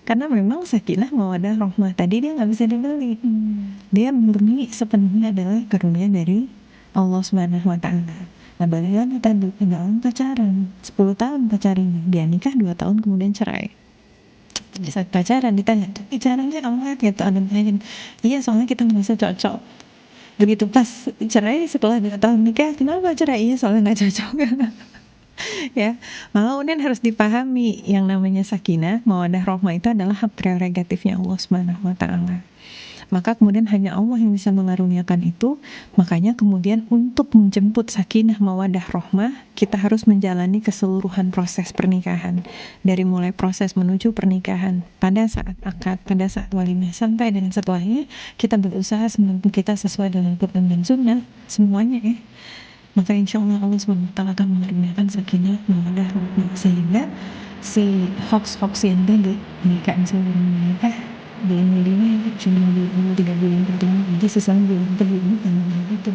Karena memang sakinah mawaddah rahmah tadi dia nggak bisa dibeli. Dia murni sepenuhnya adalah karunia dari Allah Subhanahu wa Ta'ala. Nah, bagaimana tadi dalam pacaran 10 tahun pacaran, dia nikah 2 tahun kemudian cerai. Di saat pacaran ditanya, tapi caranya apa gitu, ada yang iya soalnya kita merasa cocok. Begitu pas cerai setelah 2 tahun nikah, kenapa cerai? Iya soalnya nggak cocok. Ya, maka kemudian harus dipahami yang namanya sakinah mawaddah rahmah itu adalah hak prerogatifnya Allah Subhanahu wa Ta'ala. Maka kemudian hanya Allah yang bisa mengaruniakan itu. Makanya kemudian untuk menjemput sakinah mawaddah rahmah, kita harus menjalani keseluruhan proses pernikahan, dari mulai proses menuju pernikahan, pada saat akad, pada saat walimah, sampai dengan setelahnya kita berusaha semampu kita sesuai dengan Quran dan Sunnah semuanya ya. Maka insya Allah Allah SWT akan mengaruniakan sakinah mawaddah rahmah, sehingga si hoax-hoax yang tadi nikah sebelum menikah di Indonesia cuma di 3 bulan pertama aja, sesuai bulan pertama itu